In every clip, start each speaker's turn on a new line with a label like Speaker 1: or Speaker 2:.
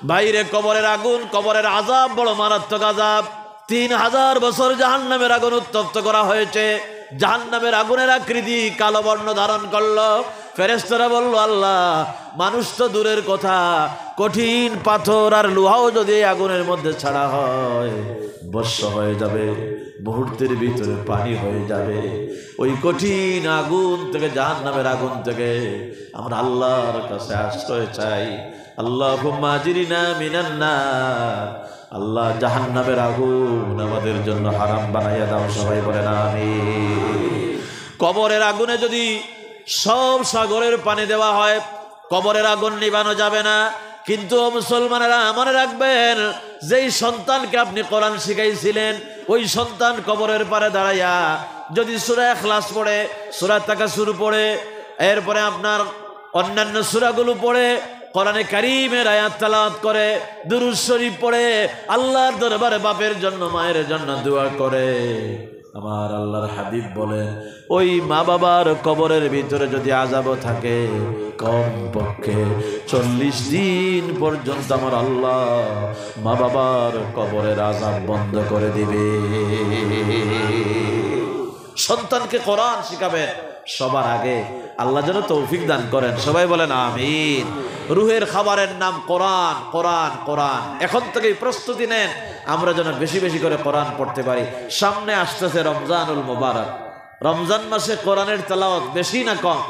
Speaker 1: বাইরে কবরের আগুন, কবরের আযাব বড় মারাত্মক আযাব। 3000 বছর জাহান্নামের আগুন উত্তপ্ত করা হয়েছে। জাহান্নামের আগুনের আকৃতি কালো বর্ণ ধারণ করলো। ফেরেশতারা বলল, আল্লাহ, মানুষ তো দূরের কথা, কঠিন পাথর আর লোহাও যদি আগুনের মধ্যে ছাড়া হয় বর্ষা হয়ে যাবে, মুহূর্তের ভিতরে পানি হয়ে যাবে। ওই কঠিন আগুন থেকে, জাহান্নামের আগুন থেকে আমরা আল্লাহর কাছে আশ্রয় চাই। আল্লাহুম্মা আজরিনা মিনান নার। আল্লাহ, জাহান্নামের আগুন আমাদের জন্য হারাম বানাইয়া দাও। সবাই বলেন আমিন। কবরের আগুনে যদি সব সাগরের পানি দেওয়া হয়, কবরের আগুন নিভানো যাবে না। কিন্তু মুসলমানেরা মনে রাখবেন, যেই সন্তানকে আপনি কোরআন শিখাইছিলেন, ওই সন্তান কবরের পারে দাঁড়াইয়া যদি সূরা ইখলাস পড়ে, সূরা তাকাসুর পড়ে, এরপরে আপনার অন্যান্য সূরাগুলো পড়ে, কোরআনে কারীমের আয়াত তেলাওয়াত করে, দুরূদ শরীফ পড়ে, আল্লাহর দরবারে বাপের জন্য, মায়ের জন্য দোয়া করে, আমার আল্লাহর হাবিব বলেন, ওই মা বাবার কবরের ভিতরে যদি আযাব থাকে, কম পক্ষে 40 দিন পর্যন্ত আমার আল্লাহ মা বাবার কবরের আযাব বন্ধ করে দিবে। সন্তানকে কোরআন শিখাবেন সবার আগে। আল্লাহ যেন তৌফিক দান করেন। সবাই বলেন আমিন। রুহের খাবারের নাম কোরআন, কোরআন, কোরআন। এখন থেকেই প্রস্তুতি নেন, আমরা যেন বেশি বেশি করে কোরআন পড়তে পারি। সামনে আসতেছে রমজানুল মুবারক। রমজান মাসে কোরআনের তেলাওয়াত বেশি না কম?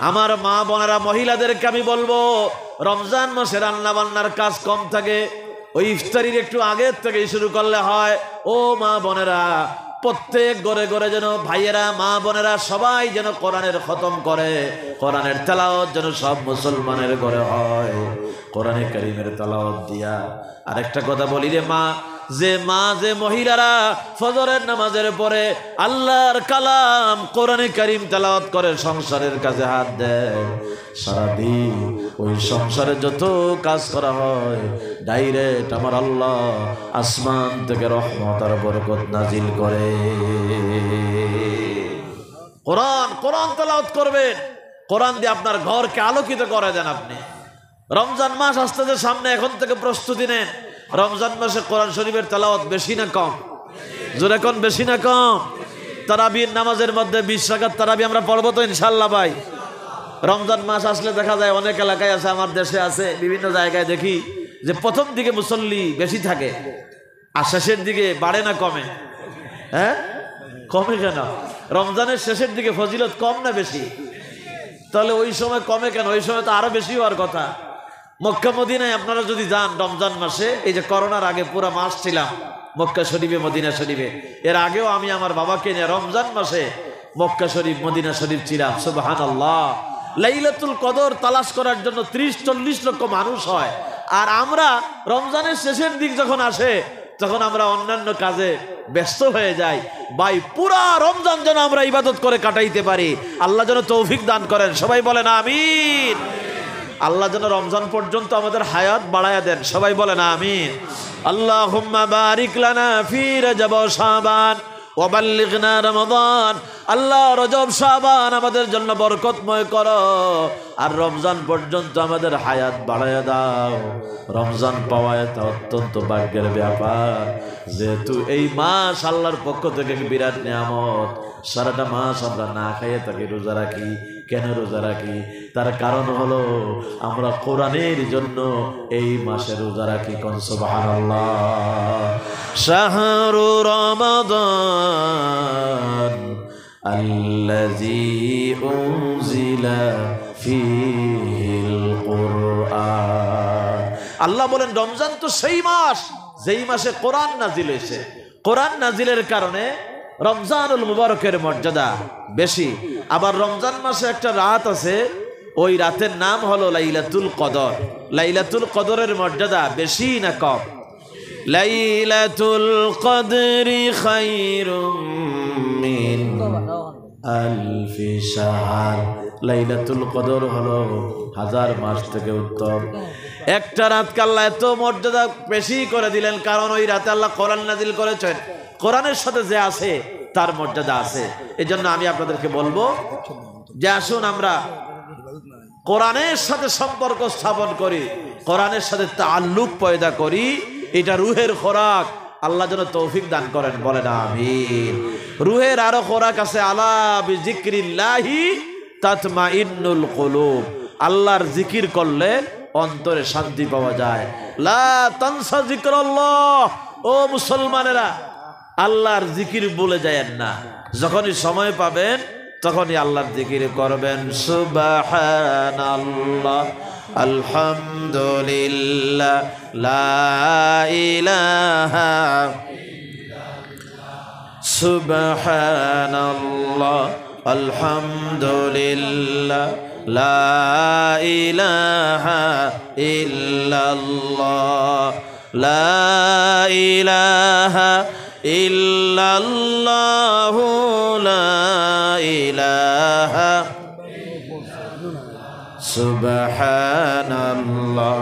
Speaker 1: আমার মা বোনেরা, মহিলাদেরকে আমি বলবো, রমজান মাসে রান্না বান্নার কাজ কম থাকে, ওই ইফতারির একটু আগের থেকেই শুরু করলে হয়। ও মা বোনেরা, প্রত্যেক ঘরে ঘরে যেন ভাইয়েরা, মা বোনেরা সবাই যেন কোরআনের খতম করে, কোরআনের তেলাওয়াত যেন সব মুসলমানের ঘরে হয়, কোরআনে কারীমের তেলাওয়াত দিয়া। আরেকটা কথা বলি রে মা, যে মহিলারা ফজরের নামাজের পরে আল্লাহর কালাম কোরআনে কারীম তেলাওয়াত করে, সংসারের কাজে হাত দেয়, সারাদিন ওই সংসারে যত কাজ করা হয়, ডাইরেক্ট আমার আল্লাহ আসমান থেকে রহমত আর বরকত নাজিল করে। কোরআন, কোরআন তেলাওয়াত করবেন। কোরআন দিয়ে আপনার ঘরকে আলোকিত করে দেন আপনি। রমজান মাস আসতেছে সামনে, এখন থেকে প্রস্তুতি নেন। রমজান মাসে কোরআন শরীফের তেলাওয়াত বেশি না কম? জোরে কোন, বেশি না কম? তারাবির নামাজের মধ্যে 20 রাকাত তারাবি আমরা পড়বো তো ইনশাআল্লাহ ভাই? রমজান মাস আসলে দেখা যায় অনেক এলাকায় আছে, আমার দেশে আছে, বিভিন্ন জায়গায় দেখি যে প্রথম দিকে মুসল্লি বেশি থাকে, আর শেষের দিকে বাড়ে না কমে? হ্যাঁ, কমে কেন? রমজানের শেষের দিকে ফজিলত কম না বেশি? তাহলে ওই সময় কমে কেন? ওই সময় তো আরো বেশি হওয়ার কথা। মক্কা মদিনায় আপনারা যদি যান রমজান মাসে, এই যে করোনার আগে পুরো মাস ছিলাম মক্কা শরীফে, মদিনা শরীফে। এর আগেও আমি আমার বাবাকে নিয়ে রমজান মাসে মক্কা শরীফ, মদিনা শরীফ ছিলাম। সুবহানাল্লাহ। লাইলাতুল কদর তালাশ করার জন্য 30-40 লক্ষ মানুষ হয়। আর আমরা রমজানের শেষের দিক যখন আসে, তখন আমরা অন্যান্য কাজে ব্যস্ত হয়ে যাই। ভাই, পুরা রমজান যেন আমরা ইবাদত করে কাটাইতে পারি, আল্লাহ যেন তৌফিক দান করেন। সবাই বলেন আমিন। আল্লাহ যেন রমজান পর্যন্ত আমাদের হায়াত বাড়ায়া দেন। সবাই বলেন আমিন। আল্লাহুম্মা বারিক লানা ফি রজব ওয়া শাবান ওয়া বাল্লিগনা রমাদান। আল্লাহ, রজব শাবান আমাদের জন্য বরকতময় করো, আর রমজান পর্যন্ত আমাদের হায়াত বাড়ায়া দাও। রমজান পাওয়া এটা অত্যন্ত ভাগ্যের ব্যাপার, যেহেতু এই মাস আল্লাহর পক্ষ থেকে বিরাট নিয়ামত। সারাটা মাস আমরা না খাইয়ে থাকি, রোজা রাখি। কেন রোজা রাখি? তার কারণ হলো আমরা কোরআনের জন্য এই মাসে রোজা রাখি। কোন সুবহানাল্লাহ। শাহরু রমাদান আল্লাযী উনজিলা ফীহিল কুরআন। আল্লাহ বলেন, রমজান তো সেই মাস যেই মাসে কোরআন নাজিল হয়েছে। কোরআন নাজিলের কারণে রমজানুল মুবারকের মর্যাদা বেশি। আবার রমজান মাসে একটা রাত আছে, ওই রাতের নাম হলো লাইলাতুল কদর। লাইলাতুল কদরের মর্যাদা বেশি না কম? লাইলাতুল কদরি খায়রুম মিন আলফি শাহর। লাইলাতুল কদর হলো 1000 মাস থেকে উত্তম। একটা রাতকে আল্লাহ এত মর্যাদা বেশি করে দিলেন, কারণ ওই রাতে আল্লাহ কোরআন নাজিল করেছেন। কোরআনের সাথে যে আছে তার মর্যাদা আছে। এই জন্য আমি আপনাদেরকে বলবো যে আসুন আমরা কোরআনের সাথে সম্পর্ক স্থাপন করি, কোরআনের সাথে তাআল্লুক পয়দা করি, এটা রুহের খোরাক। আল্লাহ যেন তৌফিক দান করেন, বলেন আমিন। রুহের আরো খোরাক আছে, আলা বিযিকরিল্লাহি তাতমাইন্নুল কুলুব। আল্লাহর জিকির করলে অন্তরে শান্তি পাওয়া যায়। লা তানসা যিকরাল্লাহ, ও মুসলমানেরা আল্লাহর জিকির ভুলে যায়েন না। যখনই সময় পাবেন তখনই আল্লাহর জিকির করবেন। সুবহানাল্লাহ, আলহামদুলিল্লাহ, লা ইলাহা, সুবহানাল্লাহ, আলহামদুলিল্লাহ, লা ইলাহা ইল্লাল্লাহ, লা ইলাহা ইল্লাল্লাহু, লা ইলাহা, সুবহানাল্লাহ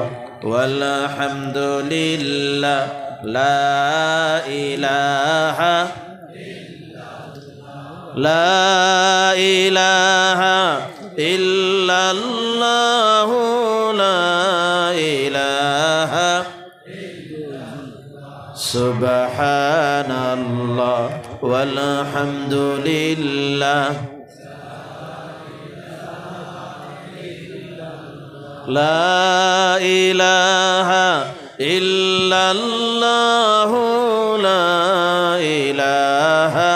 Speaker 1: ওয়ালহামদুলিল্লাহ, লা ইলাহা, লা ইলাহা ইল্লাল্লাহু, লা ইলাহা, সুবহানাল্লাহ ওয়ালহামদুলিল্লাহ, লা ইলাহা ইল্লাল্লাহু, লা ইলাহা,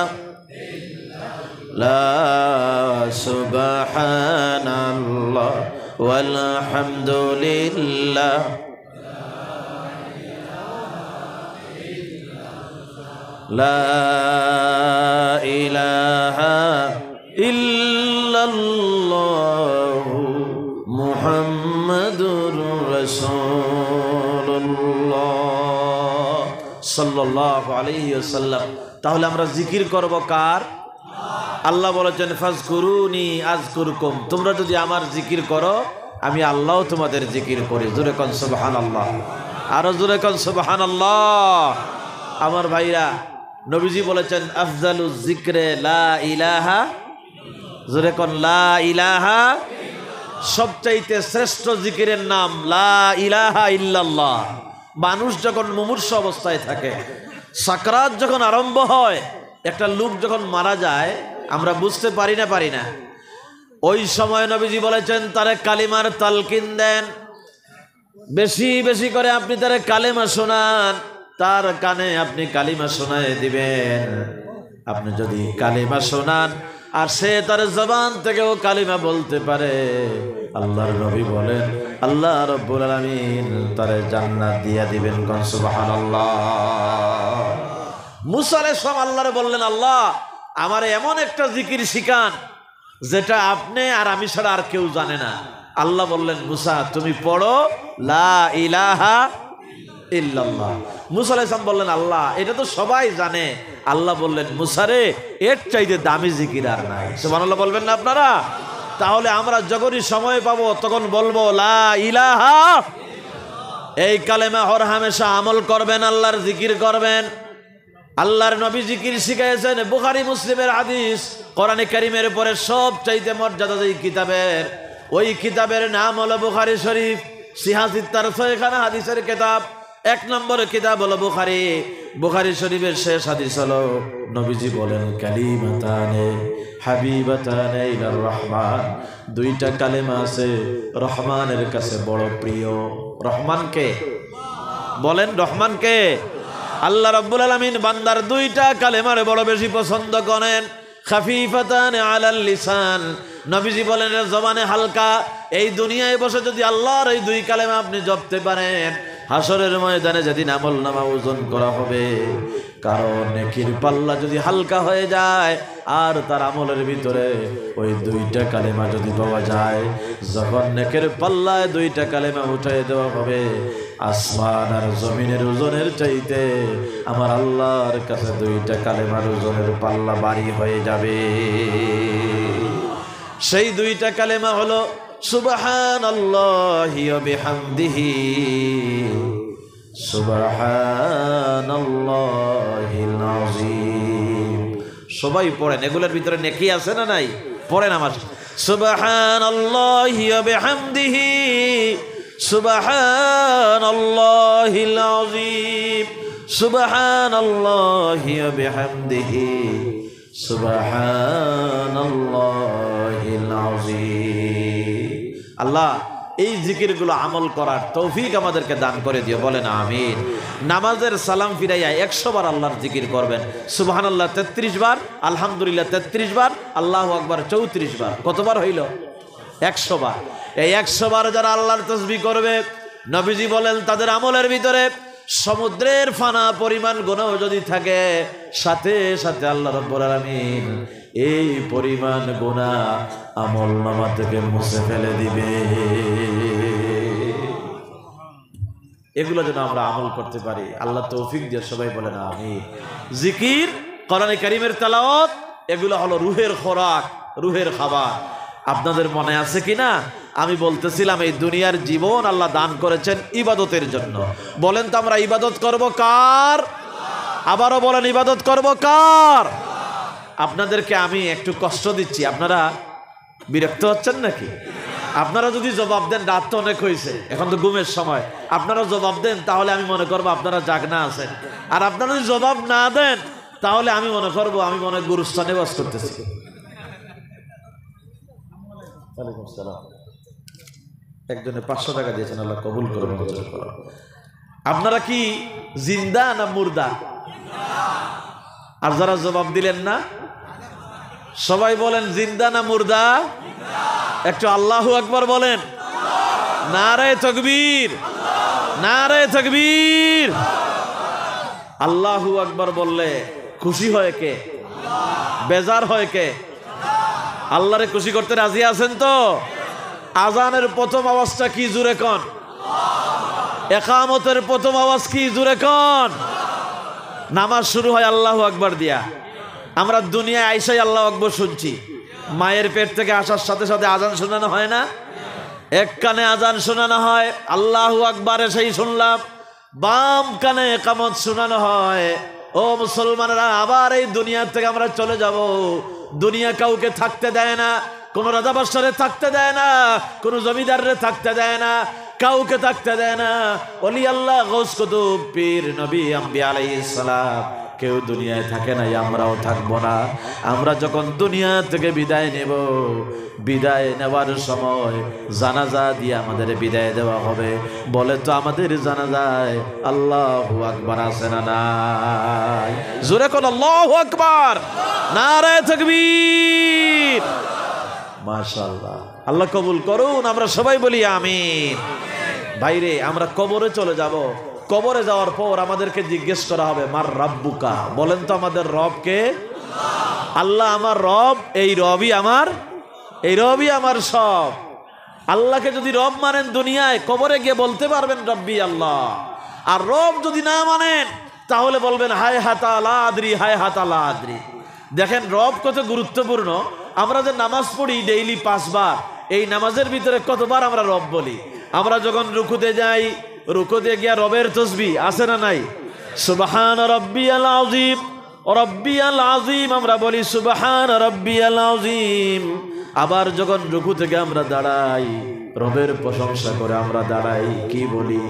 Speaker 1: লা, সুবহানাল্লাহ ওয়ালহামদুলিল্লাহ, লা ইলাহা ইল্লাল্লাহু মুহাম্মাদুর রাসূলুল্লাহ সাল্লাল্লাহু আলাইহি ওয়াসাল্লাম। তাহলে আমরা জিকির করব কার? আল্লাহ বলেছেন ফাজকুরুনি আযকুরকুম, তোমরা যদি আমার জিকির করো আমি আল্লাহও তোমাদের জিকির করি। জোরে কোন সুবহানাল্লাহ, আরো জোরে কোন সুবহানাল্লাহ। আমার ভাইরা, নবীজি বলেছেন আফজালুজ যিকরে লা ইলাহা, জোরে কোন লা ইলাহা, সবচাইতে শ্রেষ্ঠ জিকিরের নাম লা ইলাহা ইল্লাল্লাহ। মানুষ যখন মুমূর্ষু অবস্থায় থাকে, সাকরাত যখন আরম্ভ হয়, একটা লোক যখন মারা যায় আমরা বুঝতে পারি না, ওই সময় নবীজি বলেছেন তারে কালিমার তালকিন দেন, বেশি বেশি করে আপনি তারে কালেমা শোনান, তার কানে আপনি কালিমা শোনায় দিবেন। আপনি যদি কালিমা শোনান আর সে তার জবান থেকেও কালিমা বলতে পারে, আল্লাহর নবী বলেন আল্লাহ রাব্বুল আলামিন তারে জান্নাত দিয়া দিবেন। কোন সুবহানাল্লাহ। মুসা আলাইহিস সালাম আল্লাহরে বললেন, আল্লাহ আমার এমন একটা জিকির শিখান যেটা আপনি আর আমি ছাড়া আর কেউ জানে না। আল্লাহ বললেন, মুসা তুমি পড়ো লা ইলাহা ইল্লাল্লাহ। মুসা আলাইহিস সালাম বললেন, আল্লাহ এটা তো সবাই জানে। আল্লাহ বললেন, মুসা রে এর চাইতে দামি জিকির আর নাই। সুবহানাল্লাহ বলবেন না আপনারা? তাহলে আমরা যখনই সময় পাবো তখন বলবো লা ইলাহা, এই কালেমা হর হামেশা আমল করবেন, আল্লাহর জিকির করবেন। আল্লাহর নবী জিকির শিখাইছেন, বুখারী মুসলিমের হাদিস। কোরআনে কারীমের পরে সব চাইতে মর্যাদাদায়ী কিতাবের, ওই কিতাবের নাম হলো বুখারী শরীফ। সিহাসিত তারফখানা হাদিসের কিতাব, 1 নম্বর কিতাব হলো বুখারী। বুখারী শরীফের শেষ হাদিস হলো নবীজি বলেন, কালিমাতানে হাবিবাতানে ইলার রহমান, দুইটা কালেমা আছে রহমানের কাছে বড় প্রিয়। রহমানকে বলেন, রহমানকে? আল্লাহ রাব্বুল আলামিন বান্দার দুইটা কালেমার বড় বেশি পছন্দ করেন। খাফিফাতানে আলাল লিসান, নবীজি বলেন জবানে হালকা। এই দুনিয়ায় বসে যদি আল্লাহর এই দুই কালেমা আপনি জপতে পারেন, হাসরের ময়দানে যেদিন আমলনামা ওজন করা হবে, কারণ নেকির পাল্লা যদি হালকা হয়ে যায় আর তার আমলের ভিতরে ওই দুইটা কালেমা যদি পাওয়া যায়, যখন নেকের পাল্লায় দুইটা কালেমা উঠিয়ে দেওয়া হবে, আসমান আর জমিনের ওজনের চাইতে আমার আল্লাহর কাছে দুইটা কালেমার ওজনের পাল্লা ভারী হয়ে যাবে। সেই দুইটা কালেমা হলো সুবহানাল্লাহি ওয়া বিহামদিহি, সুবহানাল্লাহিল আযীম। সবাই পড়েন, এগুলোর ভিতরে নেকি আছে না নাই? পড়েন আমার সুবহানাল্লাহি ওয়া বিহামদিহি সুবহানাল্লাহিল আযীম সুবহানাল্লাহি ওয়া বিহামদিহি সুবহানাল্লাহিল আযীম। আল্লাহ এই জিকিরগুলো আমল করার তৌফিক আমাদেরকে দান করে দিও, বলেন আমিন। নামাজের সালাম ফিরাইয়া 100 বার আল্লাহর জিকির করবেন। সুবহানাল্লাহ 33 বার, আলহামদুলিল্লাহ 33 বার, আল্লাহু আকবার 34 বার। কতবার হইল? 100 বার। এই 100 বার যারা আল্লাহর তাসবিহ করবে, নবীজি বলেন তাদের আমলের ভিতরে সমুদ্রের ফানা পরিমাণ গুনাহ যদি থাকে, সাথে সাথে আল্লাহ রাব্বুল আলামিন এই পরিমাণ গুনাহ আমলনামা থেকে মুছে ফেলে দিবে। এগুলো যেন আমরা আমল করতে পারি, আল্লাহ তৌফিক দিয়ে সবাই বলেন আমিন। জিকির, কোরআনে কারীমের তেলাওয়াত, এগুলো হলো রুহের খোরাক, রুহের খাবার। আপনাদের মনে আছে কিনা আমি বলতেছিলাম এই দুনিয়ার জীবন আল্লাহ দান করেছেন ইবাদতের জন্য। বলেন তো আমরা ইবাদত করব কার? আবারও বলেন ইবাদত করব কার? আপনাদেরকে আমি একটু কষ্ট দিচ্ছি, আপনারা বিরক্ত হচ্ছেন নাকি? আপনারা যদি জবাব দেন, রাত তো অনেক হয়েছে, এখন তো ঘুমের সময়, আপনারা জবাব দেন তাহলে আমি মনে করবো আপনারা জাগনা আছেন। আর আপনারা যদি জবাব না দেন তাহলে আমি মনে করবো আমি মনে গুরুস্থানে বাস করতেছি। একজনে 500 টাকা দিয়েছেন, আল্লাহ কবুল করুন। আপনারা কি জিন্দা না মুর্দা? আর যারা জবাব দিলেন না সবাই বলেন জিন্দা না মুর্দা? একটু আল্লাহু আকবার বলেন। নারে তাকবীর, নারে তাকবীর। আল্লাহু আকবার বললে খুশি হয় কে? বেজার হয় কে? আল্লাহরে খুশি করতে রাজি আছেন তো? আজানের প্রথম আওয়াজটা কি? জুরে কোন? ইকামতের প্রথম আওয়াজ কি? জুরে কোন? নামাজ শুরু হয় আল্লাহু আকবার দিয়া। আমরা দুনিয়ায় আইসাই আল্লাহু আকবার শুনছি, মায়ের পেট থেকে আসার সাথে সাথে আজান শোনানো হয় না? এক কানে আজান শোনানো হয়, আল্লাহু আকবার সেই শুনলাম, বাম কানে ইকামত শোনানো হয়। ও মুসলমানেরা, আবার এই দুনিয়া থেকে আমরা চলে যাব। দুনিয়া কাউকে থাকতে দেয় না, কোন রাজা বাদশারে থাকতে দেয় না, কোন জমিদাররে থাকতে দেয় না, কাউকে থাকতে দেয় না। ওলি আল্লাহ, গৌস কুতুব, পীর, নবী, আম্বিয়া আলাইহিস সালাম কেউ দুনিয়ায় থাকে না, আমরাও থাকবো না। আমরা যখন দুনিয়া থেকে বিদায় নেব, বিদায় নেওয়ার সময় জানাজা দিয়ে আমাদের বিদায় দেওয়া হবে। বলে তো আমাদের জানাজায় আল্লাহু আকবার আছে না নাই? জোরে কোন আল্লাহু আকবার, নারে তাকবীর। মাশাআল্লাহ, আল্লাহ কবুল করুন। আমরা সবাই বলি আমিন। ভাইরে, আমরা কবরে চলে যাব। কবরে যাওয়ার পর আমাদেরকে জিজ্ঞেস করা হবে মার রাব্বুকা। বলেন তো আমাদের রব কে? আল্লাহ আমার রব। এই রবই আমার, এই রবই আমার সব। আল্লাহকে যদি রব মানেন দুনিয়ায়, কবরে গিয়ে বলতে পারবেন রব্বি আল্লাহ। আর রব যদি না মানেন তাহলে বলবেন হায় হাতা লা আদরি, হায় হাতা লা আদরি। দেখেন রব কত গুরুত্বপূর্ণ। আমরা যে নামাজ পড়ি ডেইলি 5 বার, এই নামাজের ভিতরে কতবার আমরা রব বলি? আমরা যখন রুকুতে যাই, রুকুতে গিয়া রবের তাসবিহ আছে না নাই? সুবহান রাব্বিয়াল আযীম, রাব্বিয়াল আযীম আমরা বলি সুবহান রাব্বিয়াল আযীম। আবার যখন রুকু থেকে আমরা দাঁড়াই, রবের প্রশংসা করে আমরা দাঁড়াই, কি বলি?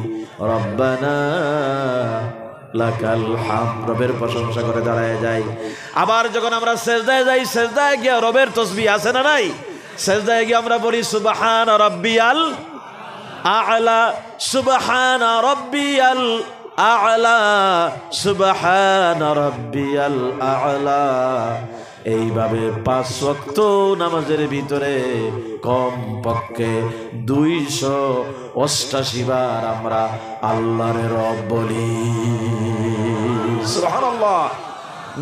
Speaker 1: রব্বানা লাকাল হামদ, রবের প্রশংসা করে দাঁড়ায় যাই। আবার যখন আমরা সিজদায় যাই, সিজদায় গিয়া রবের তাসবিহ আছে না নাই? সিজদায় গিয়ে আমরা বলি সুবহান রাব্বিয়াল আ'লা, সুবহান রাব্বিয়াল আ'লা, সুবহান রাব্বিয়াল আ'লা। এইভাবে 5 ওয়াক্ত নামাজের ভিতরে কম পক্ষে 288 বার আমরা আল্লাহর রব বলি। সুবহানাল্লাহ।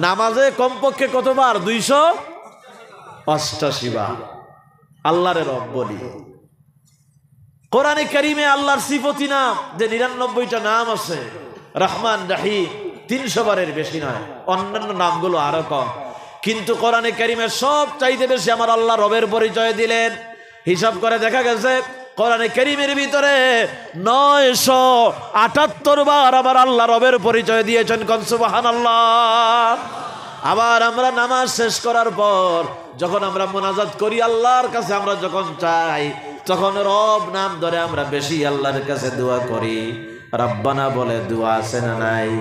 Speaker 1: নামাজে কম পক্ষে কতবার? 288 বার আল্লাহর রব বলি। কোরআনে কারীমে আল্লাহর সিফতি নাম যে 99টা নাম আছে, রহমান, রহিম, 300 বারের বেশি নয়। অন্যান্য নামগুলো আরো কম, কিন্তু কোরআনে কারীমে সব চাইতে বেশি আমার আল্লাহ রবের পরিচয় দিলেন। হিসাব করে দেখা গেছে কোরআনে কারীমের ভিতরে 978 বার আমার আল্লাহ রবের পরিচয় দিয়েছেন। কোন সুবহানাল্লাহ। আবার আমরা নামাজ শেষ করার পর যখন আমরা মোনাজাত করি আল্লাহর কাছে, আমরা যখন চাই তখন রব নাম ধরে আমরা বেশি আল্লাহর কাছে দোয়া করি। রাব্বানা বলে দোয়া আছে না নাই?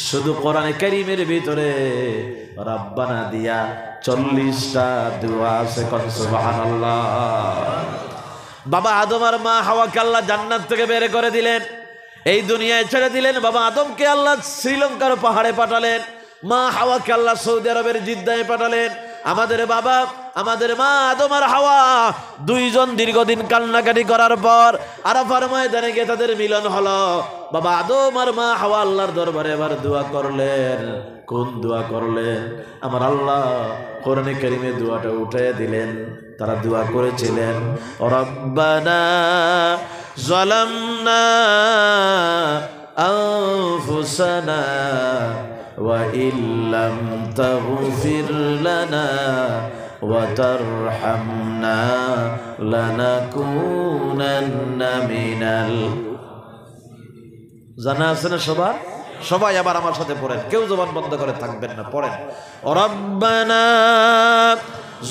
Speaker 1: শুধু কোরআনে কারীমের ভিতরে রাব্বানা দিয়া 40টা দোয়া আছে। কোন সুবহানাল্লাহ। বাবা আদম আর মা হাওয়াকে আল্লাহ জান্নাত থেকে বের করে দিলেন, এই দুনিয়ায় ছেড়ে দিলেন। বাবা আদমকে আল্লাহ শ্রীলঙ্কার পাহাড়ে পাঠালেন, মা হাওয়াকে আল্লাহ সৌদি আরবের জিদ্দায় পাঠালেন। আমাদের বাবা, আমাদের মা আদম আর হাওয়া দুইজন দীর্ঘদিন কান্নাকাটি করার পর আরাফার ময়দানে গিয়ে তাদের মিলন হলো। বাবা আদম আর মা হাওয়া আল্লাহর দরবারে এবার দোয়া করলেন। কোন দোয়া করলেন? আমার আল্লাহ কোরআনে কারীমে দোয়াটা উঠিয়ে দিলেন। তারা দোয়া করেছিলেন, রব্বানা যালামনা আনফুসানা ওয়া ইল্লাম তাগফির লানা ওয়া তারহামনা লানাকুনান্না মিনাল। জানা আছে না সবার? সবাই আবার আমার সাথে পড়েন, কেউ জবান বন্ধ করে থাকবেন না, পড়েন। রব্বানা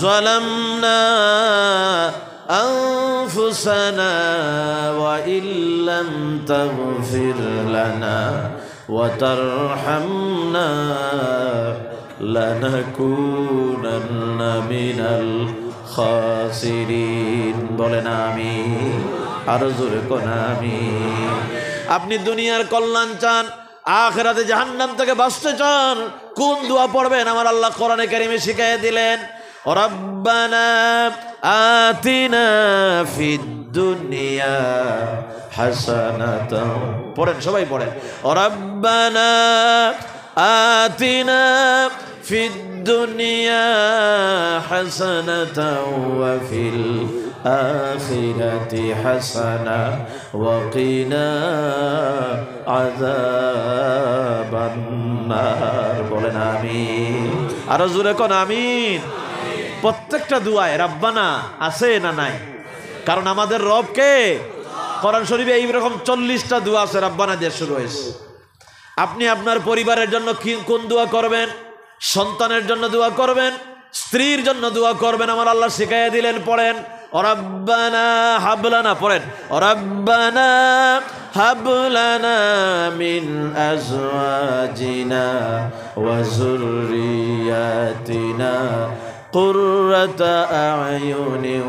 Speaker 1: যালামনা আনফুসানা ওয়া ইল্লাম তাগফির লানা ওয়া তারহামনা লানাকুনান্না মিনাল খাসিরিন। বলেন আমিন, আরো জোরে কোন আমিন। আপনি দুনিয়ার কল্যাণ চান, আখিরাতে জাহান্নাম থেকে বাঁচতে চান, কোন দোয়া পড়বেন? আমার আল্লাহ কোরআনে কারীমে শিখিয়ে দিলেন, রব্বানা আতিনা ফিদ দুনিয়া হাসানাতাও। পড়েন, সবাই পড়েন, রব্বানা আতিনা ফিদ দুনিয়া হাসানাতাও ওয়া ফিল আখিরাতি হাসানা ওয়া কিনা আযাবান নার। বলেন আমিন, আরো জোরে কোন আমিন। প্রত্যেকটা দুয়ায় রাব্বানা আছে না নাই? কারণ আমাদের রবকে কোরআন শরীফে এইরকম 40টা দোয়া আছে রাব্বানা দিয়ে শুরু হয়েছে। আপনি আপনার পরিবারের জন্য কোন দোয়া করবেন? সন্তানের জন্য দোয়া করবেন, স্ত্রীর জন্য দোয়া করবেন। আমার আল্লাহ শিখাইয়া দিলেন, পড়েন, রব্বানা হাবলানা। পড়েন, রব্বানা হাবলানা মিন আজওয়াজিনা ওয়া যুররিয়াতিনা কুররাতা আ'য়ুনিন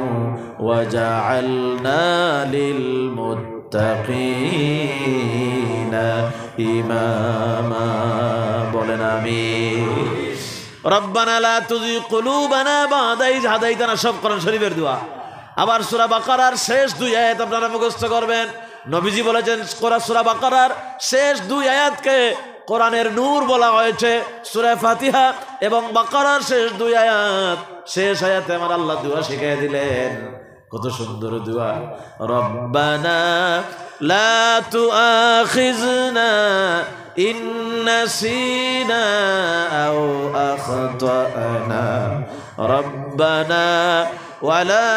Speaker 1: ওয়াজআলনা লিল মুত্তাকিনা ইমামা। বলেন আমিন। রব্বানা লা তুযিগ কুলুবানা বা'দা ইয হাদাইতানা। সব কোরআন শরীফের দোয়া। আবার সূরা বাকারার শেষ 2 আয়াত আপনারা মুখস্থ করবেন। নবীজি বলেছেন, সূরা বাকারার শেষ 2 আয়াতকে কোরআনের নূর বলা হয়েছে। সূরা ফাতিহা এবং বাকারার শেষ 2 আয়াত, শেষ আয়াতে আমার আল্লাহ দোয়া শিখিয়ে দিলেন। কত সুন্দর দোয়া। রব্বানা লা তুআখিযনা ইন নাসিনা আও আখতানা রব্বানা ওয়ালা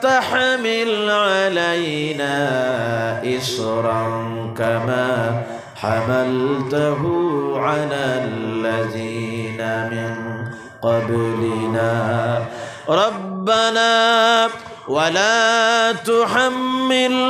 Speaker 1: তাহমিল আলাইনা ইসরান কামা হামালতাহু আলাল্লাযিনা মিন ক্বাবলিনা রব্বানা ওয়ালা তুহাম্মিল